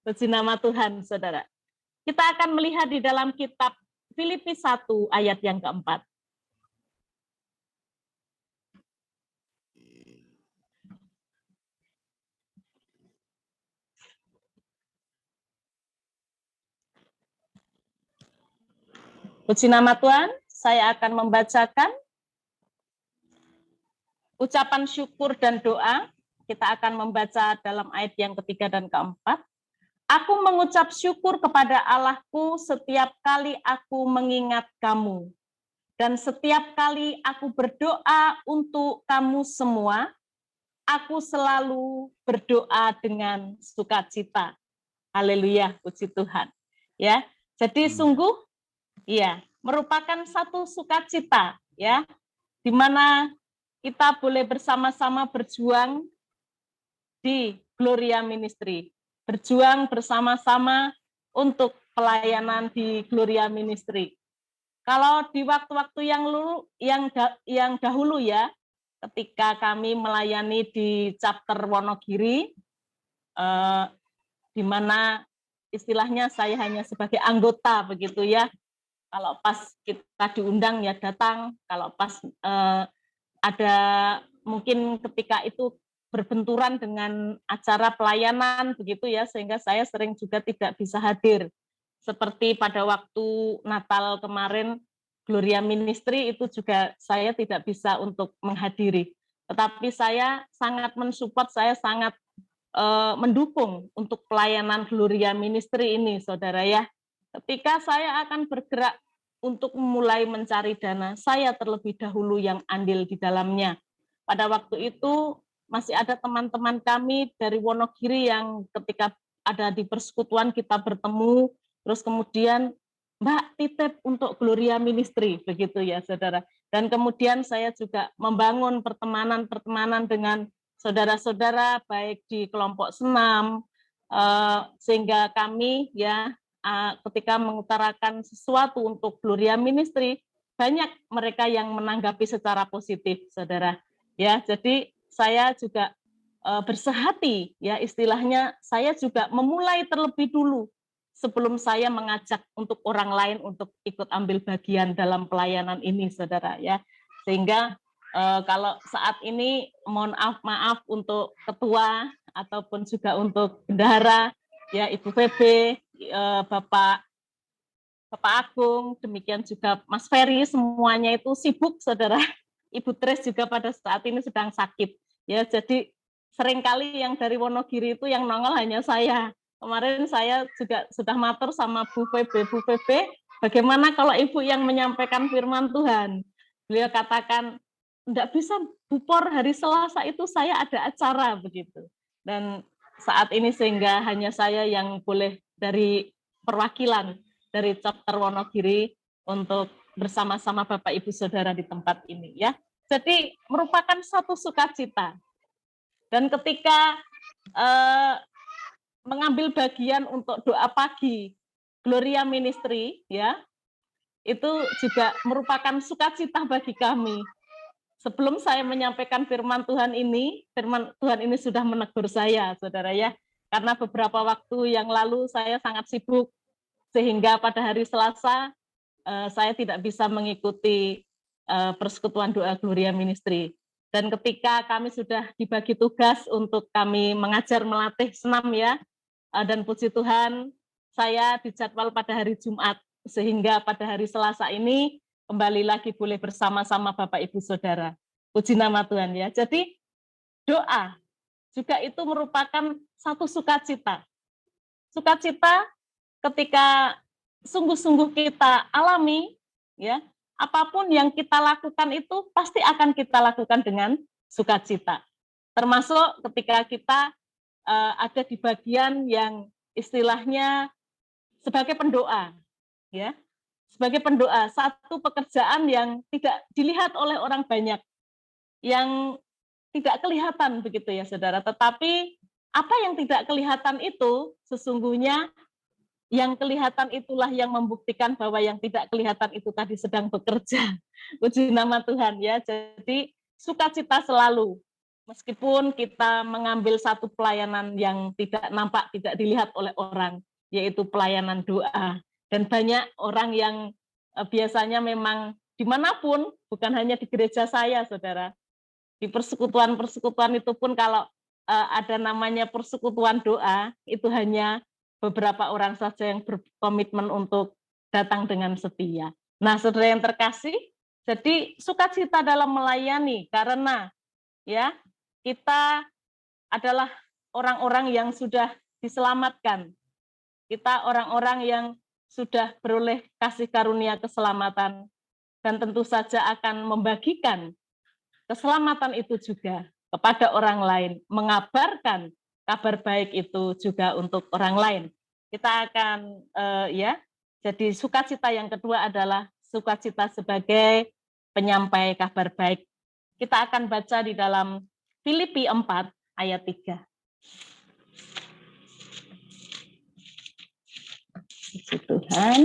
Puji nama Tuhan, saudara. Kita akan melihat di dalam kitab Filipi 1 ayat yang keempat. Puji nama Tuhan, saya akan membacakan ucapan syukur dan doa. Kita akan membaca dalam ayat yang ketiga dan keempat. Aku mengucap syukur kepada Allahku setiap kali aku mengingat kamu. Dan setiap kali aku berdoa untuk kamu semua, aku selalu berdoa dengan sukacita. Haleluya, puji Tuhan. Ya, jadi sungguh ya, merupakan satu sukacita ya, di mana kita boleh bersama-sama berjuang di Gloria Ministry, berjuang bersama-sama untuk pelayanan di Gloria Ministry. Kalau di waktu-waktu yang dahulu ya, ketika kami melayani di chapter Wonogiri, di mana istilahnya saya hanya sebagai anggota begitu ya. Kalau pas kita diundang ya datang, kalau pas ada mungkin ketika itu berbenturan dengan acara pelayanan begitu ya, sehingga saya sering juga tidak bisa hadir. Seperti pada waktu Natal kemarin, Gloria Ministry itu juga saya tidak bisa untuk menghadiri. Tetapi saya sangat mensupport, saya sangat mendukung untuk pelayanan Gloria Ministry ini, saudara ya. Ketika saya akan bergerak untuk mulai mencari dana, saya terlebih dahulu yang andil di dalamnya. Pada waktu itu masih ada teman-teman kami dari Wonogiri yang ketika ada di persekutuan kita bertemu, terus kemudian Mbak titip untuk Gloria Ministry, begitu ya saudara. Dan kemudian saya juga membangun pertemanan-pertemanan dengan saudara-saudara baik di kelompok senam, sehingga kami ya ketika mengutarakan sesuatu untuk Gloria Ministry, banyak mereka yang menanggapi secara positif, saudara. Ya, jadi saya juga bersehati, ya istilahnya saya juga memulai terlebih dulu sebelum saya mengajak untuk orang lain untuk ikut ambil bagian dalam pelayanan ini, saudara. Ya, sehingga kalau saat ini mohon maaf untuk ketua ataupun juga untuk bendahara, ya Ibu Febe, Bapak Agung, demikian juga Mas Ferry, semuanya itu sibuk, saudara. Ibu Tres juga pada saat ini sedang sakit. Ya, jadi seringkali yang dari Wonogiri itu yang nongol hanya saya. Kemarin saya juga sudah matur sama Bu Febe, bagaimana kalau Ibu yang menyampaikan firman Tuhan? Beliau katakan, enggak bisa Bupor hari Selasa itu saya ada acara begitu. Dan saat ini sehingga hanya saya yang boleh dari perwakilan dari chapter Wonogiri untuk bersama-sama Bapak Ibu Saudara di tempat ini ya. Jadi merupakan satu sukacita. Dan ketika mengambil bagian untuk doa pagi Gloria Ministry ya, itu juga merupakan sukacita bagi kami. Sebelum saya menyampaikan firman Tuhan ini sudah menegur saya, saudara ya, karena beberapa waktu yang lalu saya sangat sibuk sehingga pada hari Selasa saya tidak bisa mengikuti persekutuan doa Gloria Ministry. Dan ketika kami sudah dibagi tugas untuk kami mengajar melatih senam ya, dan puji Tuhan saya dijadwal pada hari Jumat, sehingga pada hari Selasa ini kembali lagi boleh bersama-sama Bapak Ibu Saudara. Puji nama Tuhan ya. Jadi doa juga itu merupakan satu sukacita. Sukacita ketika sungguh-sungguh kita alami, ya, apapun yang kita lakukan itu pasti akan kita lakukan dengan sukacita. Termasuk ketika kita ada di bagian yang istilahnya sebagai pendoa, ya, sebagai pendoa, satu pekerjaan yang tidak dilihat oleh orang banyak, yang tidak kelihatan begitu ya saudara, tetapi apa yang tidak kelihatan itu sesungguhnya yang kelihatan itulah yang membuktikan bahwa yang tidak kelihatan itu tadi sedang bekerja. Puji nama Tuhan ya. Jadi sukacita selalu Meskipun kita mengambil satu pelayanan yang tidak nampak, tidak dilihat oleh orang, yaitu pelayanan doa. Dan banyak orang yang biasanya memang dimanapun, bukan hanya di gereja saya, saudara. Di persekutuan-persekutuan itu pun kalau ada namanya persekutuan doa, itu hanya beberapa orang saja yang berkomitmen untuk datang dengan setia. Nah, saudara yang terkasih, jadi sukacita dalam melayani karena ya kita adalah orang-orang yang sudah diselamatkan. Kita orang-orang yang sudah beroleh kasih karunia keselamatan dan tentu saja akan membagikan keselamatan itu juga kepada orang lain, mengabarkan kabar baik itu juga untuk orang lain. Kita akan jadi sukacita yang kedua adalah sukacita sebagai penyampai kabar baik. Kita akan baca di dalam Filipi 4 ayat 3. Puji Tuhan.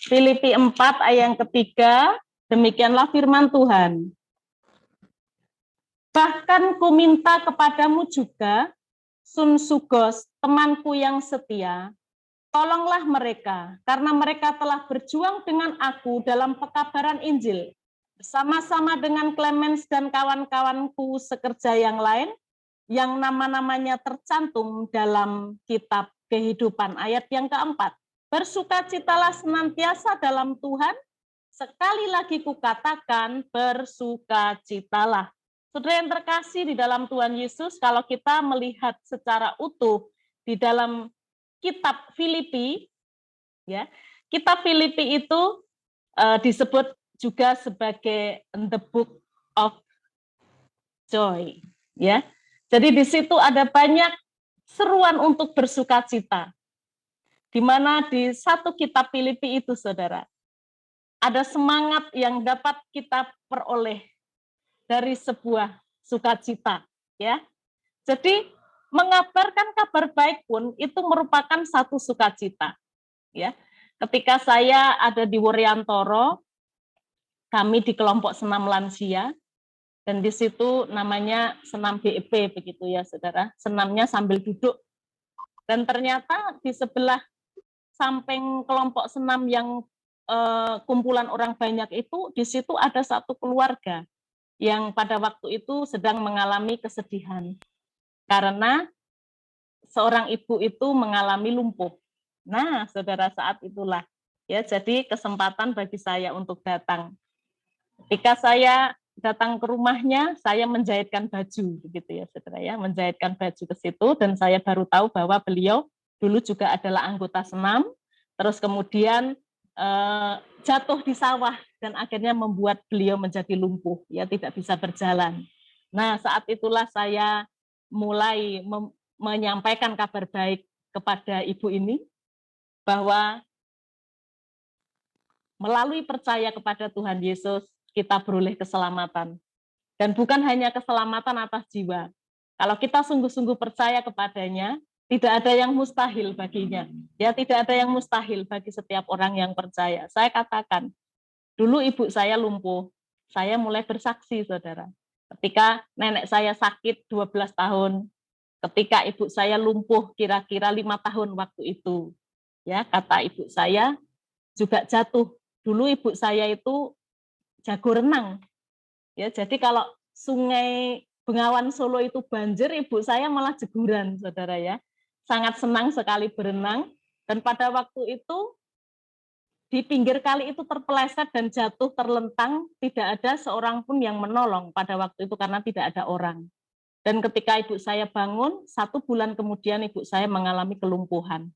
Filipi 4 ayat yang ketiga, demikianlah firman Tuhan. Bahkan ku minta kepadamu juga, Sun Sugos, temanku yang setia, tolonglah mereka, karena mereka telah berjuang dengan aku dalam pekabaran Injil, bersama-sama dengan Clemens dan kawan-kawanku sekerja yang lain, yang nama-namanya tercantum dalam kitab kehidupan. Ayat yang keempat, bersukacitalah senantiasa dalam Tuhan, sekali lagi kukatakan bersukacitalah. Saudara yang terkasih di dalam Tuhan Yesus, kalau kita melihat secara utuh di dalam kitab Filipi, ya, kitab Filipi itu disebut juga sebagai the book of joy, ya. Jadi di situ ada banyak seruan untuk bersukacita. Di mana di satu kitab Filipi itu, saudara, ada semangat yang dapat kita peroleh dari sebuah sukacita, ya. Jadi mengabarkan kabar baik pun itu merupakan satu sukacita, ya. Ketika saya ada di Wuryantoro, kami di kelompok senam lansia, dan di situ namanya senam BEP begitu ya, saudara. Senamnya sambil duduk. Dan ternyata di sebelah samping kelompok senam yang kumpulan orang banyak itu, di situ ada satu keluarga yang pada waktu itu sedang mengalami kesedihan karena seorang ibu itu mengalami lumpuh. Nah, saudara, saat itulah ya jadi kesempatan bagi saya untuk datang. Ketika saya datang ke rumahnya, saya menjahitkan baju begitu ya, saudara ya, menjahitkan baju ke situ dan saya baru tahu bahwa beliau dulu juga adalah anggota senam, terus kemudian jatuh di sawah dan akhirnya membuat beliau menjadi lumpuh, ya tidak bisa berjalan. Nah, saat itulah saya mulai menyampaikan kabar baik kepada ibu ini bahwa melalui percaya kepada Tuhan Yesus kita beroleh keselamatan. Dan bukan hanya keselamatan atas jiwa. Kalau kita sungguh-sungguh percaya kepadanya, tidak ada yang mustahil baginya. Ya, tidak ada yang mustahil bagi setiap orang yang percaya. Saya katakan, dulu ibu saya lumpuh. Saya mulai bersaksi, saudara. Ketika nenek saya sakit 12 tahun, ketika ibu saya lumpuh kira-kira 5 tahun waktu itu. Ya, kata ibu saya juga jatuh. Dulu ibu saya itu jago renang. Ya, jadi kalau Sungai Bengawan Solo itu banjir, ibu saya malah jeguran, saudara ya. Sangat senang sekali berenang, dan pada waktu itu di pinggir kali itu terpeleset dan jatuh terlentang, tidak ada seorang pun yang menolong pada waktu itu karena tidak ada orang. Dan ketika ibu saya bangun, 1 bulan kemudian ibu saya mengalami kelumpuhan.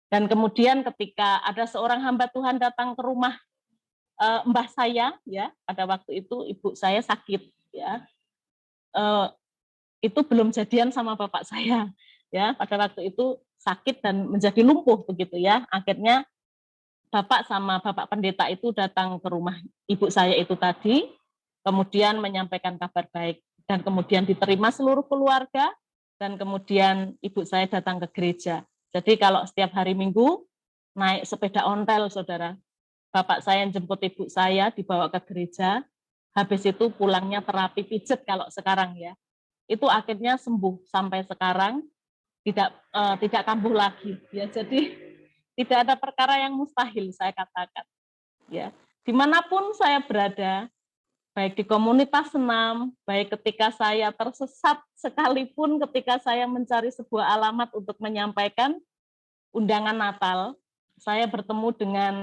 Dan kemudian ketika ada seorang hamba Tuhan datang ke rumah mbah saya, ya pada waktu itu ibu saya sakit, ya itu belum jadian sama bapak saya, ya pada waktu itu sakit dan menjadi lumpuh begitu ya. Akhirnya bapak sama bapak pendeta itu datang ke rumah ibu saya itu tadi, kemudian menyampaikan kabar baik dan kemudian diterima seluruh keluarga dan kemudian ibu saya datang ke gereja. Jadi kalau setiap hari Minggu naik sepeda ontel, saudara, bapak saya yang jemput ibu saya dibawa ke gereja, habis itu pulangnya terapi pijet kalau sekarang ya. itu akhirnya sembuh sampai sekarang, tidak kambuh lagi. Ya, jadi tidak ada perkara yang mustahil, saya katakan. Ya, dimanapun saya berada, baik di komunitas senam, baik ketika saya tersesat sekalipun, ketika saya mencari sebuah alamat untuk menyampaikan undangan Natal, saya bertemu dengan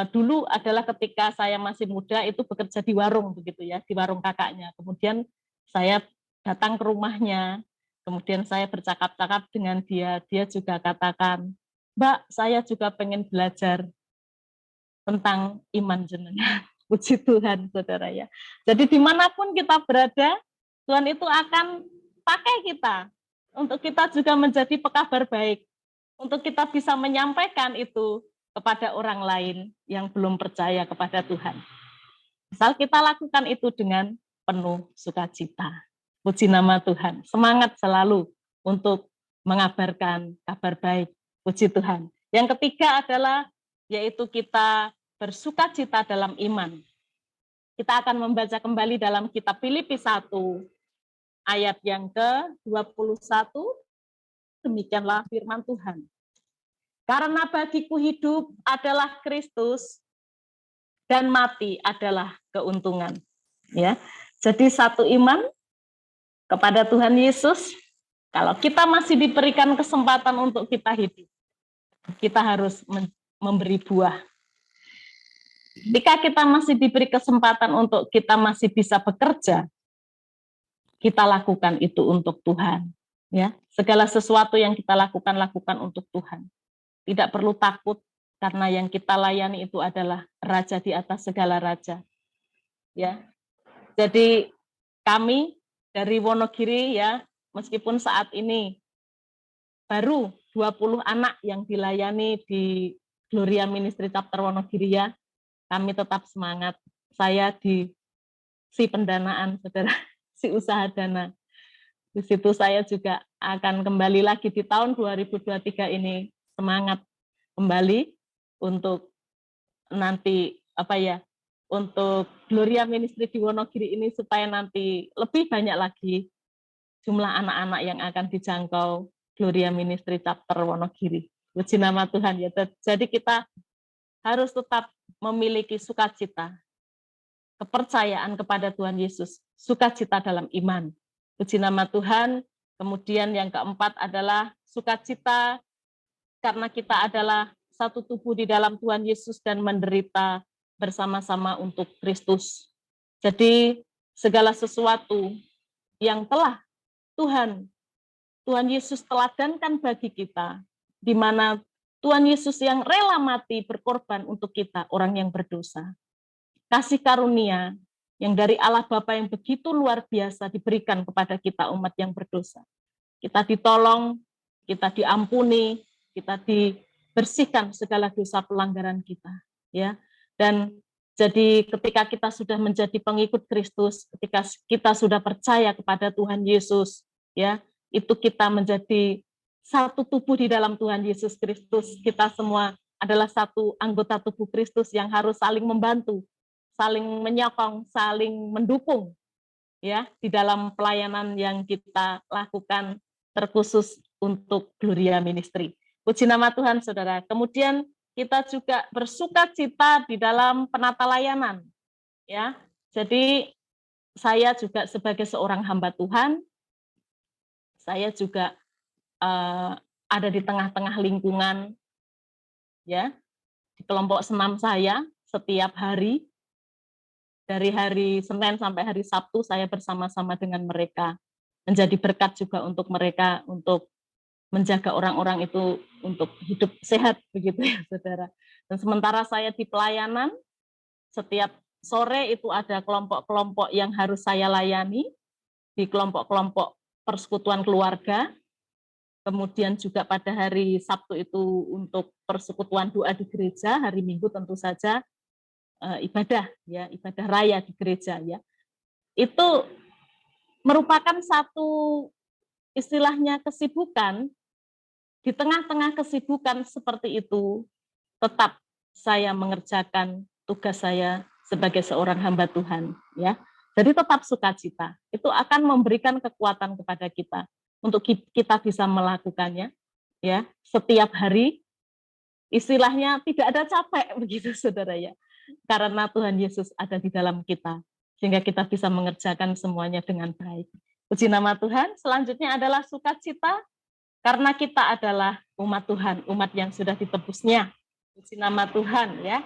dulu adalah ketika saya masih muda itu bekerja di warung begitu ya, di warung kakaknya. Kemudian saya datang ke rumahnya, kemudian saya bercakap-cakap dengan dia, dia juga katakan, "Mbak, saya juga pengen belajar tentang iman jenengan." Puji Tuhan, saudara ya. Jadi dimanapun kita berada, Tuhan itu akan pakai kita untuk kita juga menjadi pekabar baik, untuk kita bisa menyampaikan itu kepada orang lain yang belum percaya kepada Tuhan. Asal kita lakukan itu dengan penuh sukacita. Puji nama Tuhan. Semangat selalu untuk mengabarkan kabar baik. Puji Tuhan. Yang ketiga adalah yaitu kita bersukacita dalam iman. Kita akan membaca kembali dalam kitab Filipi 1 ayat yang ke-21. Demikianlah firman Tuhan. Karena bagiku hidup adalah Kristus dan mati adalah keuntungan. Ya. Jadi satu iman kepada Tuhan Yesus. Kalau kita masih diberikan kesempatan untuk kita hidup, kita harus memberi buah. Jika kita masih diberi kesempatan untuk kita masih bisa bekerja, kita lakukan itu untuk Tuhan. Ya, segala sesuatu yang kita lakukan untuk Tuhan. Tidak perlu takut karena yang kita layani itu adalah Raja di atas segala raja. Ya, jadi kami dari Wonogiri ya, meskipun saat ini baru 20 anak yang dilayani di Gloria Ministry Chapter Wonogiri ya, kami tetap semangat. Saya di si pendanaan, saudara, si usaha dana. Di situ saya juga akan kembali lagi di tahun 2023 ini, semangat kembali untuk nanti untuk Gloria Ministry di Wonogiri ini supaya nanti lebih banyak lagi jumlah anak-anak yang akan dijangkau Gloria Ministry Chapter Wonogiri. Puji nama Tuhan ya. Jadi kita harus tetap memiliki sukacita, kepercayaan kepada Tuhan Yesus, sukacita dalam iman. Puji nama Tuhan. Kemudian yang keempat adalah sukacita karena kita adalah satu tubuh di dalam Tuhan Yesus dan menderita bersama-sama untuk Kristus. Jadi segala sesuatu yang telah Tuhan Yesus teladankan bagi kita, di mana Tuhan Yesus yang rela mati berkorban untuk kita, orang yang berdosa. Kasih karunia yang dari Allah Bapa yang begitu luar biasa diberikan kepada kita umat yang berdosa. Kita ditolong, kita diampuni, kita dibersihkan segala dosa pelanggaran kita, ya. Dan jadi ketika kita sudah menjadi pengikut Kristus, ketika kita sudah percaya kepada Tuhan Yesus, ya, itu kita menjadi satu tubuh di dalam Tuhan Yesus Kristus. Kita semua adalah satu anggota tubuh Kristus yang harus saling membantu, saling menyokong, saling mendukung, ya, di dalam pelayanan yang kita lakukan terkhusus untuk Gloria Ministry. Puji nama Tuhan, saudara. Kemudian kita juga bersukacita di dalam penata layanan, ya. Jadi saya juga sebagai seorang hamba Tuhan, saya juga ada di tengah-tengah lingkungan, ya, di kelompok senam saya setiap hari, dari hari Senin sampai hari Sabtu saya bersama-sama dengan mereka, menjadi berkat juga untuk mereka, untuk menjaga orang-orang itu untuk hidup sehat, begitu ya, saudara. Dan sementara saya di pelayanan, setiap sore itu ada kelompok-kelompok yang harus saya layani, di kelompok-kelompok persekutuan keluarga, kemudian juga pada hari Sabtu itu untuk persekutuan doa di gereja, hari Minggu tentu saja ibadah, ya, ibadah raya di gereja, ya. Itu merupakan satu istilahnya kesibukan. Di tengah-tengah kesibukan seperti itu, tetap saya mengerjakan tugas saya sebagai seorang hamba Tuhan, ya. Jadi tetap sukacita. Itu akan memberikan kekuatan kepada kita untuk kita bisa melakukannya ya setiap hari. Istilahnya tidak ada capek begitu Saudara ya. Karena Tuhan Yesus ada di dalam kita sehingga kita bisa mengerjakan semuanya dengan baik. Puji nama Tuhan. Selanjutnya adalah sukacita karena kita adalah umat Tuhan, umat yang sudah ditebusnya. Puji nama Tuhan ya.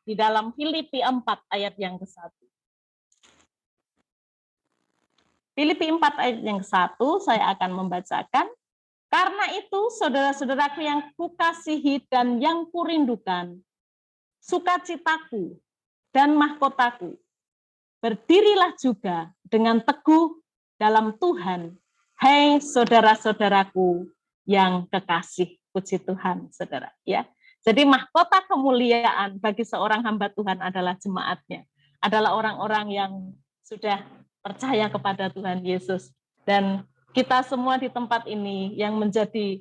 Di dalam Filipi 4 ayat yang ke-1. Filipi 4 ayat yang ke-1 saya akan membacakan. Karena itu saudara-saudaraku yang kukasihi dan yang kurindukan, sukacitaku dan mahkotaku, berdirilah juga dengan teguh dalam Tuhan, hai saudara-saudaraku yang kekasih. Puji Tuhan, saudara. Ya, jadi mahkota kemuliaan bagi seorang hamba Tuhan adalah jemaatnya, adalah orang-orang yang sudah percaya kepada Tuhan Yesus. Dan kita semua di tempat ini yang menjadi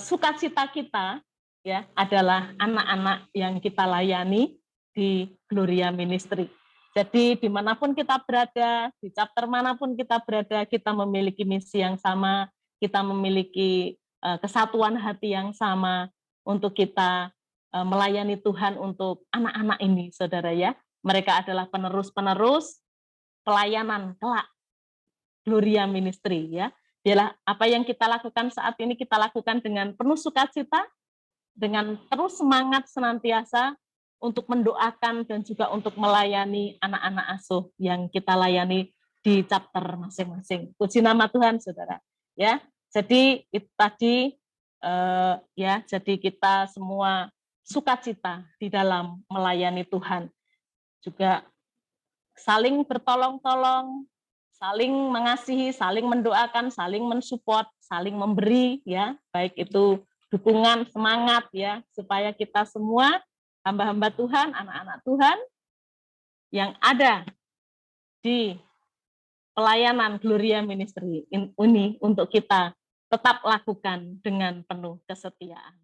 sukacita kita ya adalah anak-anak yang kita layani di Gloria Ministry. Jadi dimanapun kita berada, di chapter manapun kita berada, kita memiliki misi yang sama, kita memiliki kesatuan hati yang sama untuk kita melayani Tuhan untuk anak-anak ini, saudara ya. Mereka adalah penerus-penerus pelayanan kelak Gloria Ministry ya. Biarlah apa yang kita lakukan saat ini kita lakukan dengan penuh sukacita, dengan terus semangat senantiasa untuk mendoakan dan juga untuk melayani anak-anak asuh yang kita layani di chapter masing-masing. Puji nama Tuhan, saudara. Ya, jadi itu tadi ya, jadi kita semua sukacita di dalam melayani Tuhan. Juga saling bertolong-tolong, saling mengasihi, saling mendoakan, saling mensupport, saling memberi ya, baik itu dukungan, semangat ya, supaya kita semua hamba-hamba Tuhan, anak-anak Tuhan yang ada di pelayanan Gloria Ministry ini untuk kita tetap lakukan dengan penuh kesetiaan.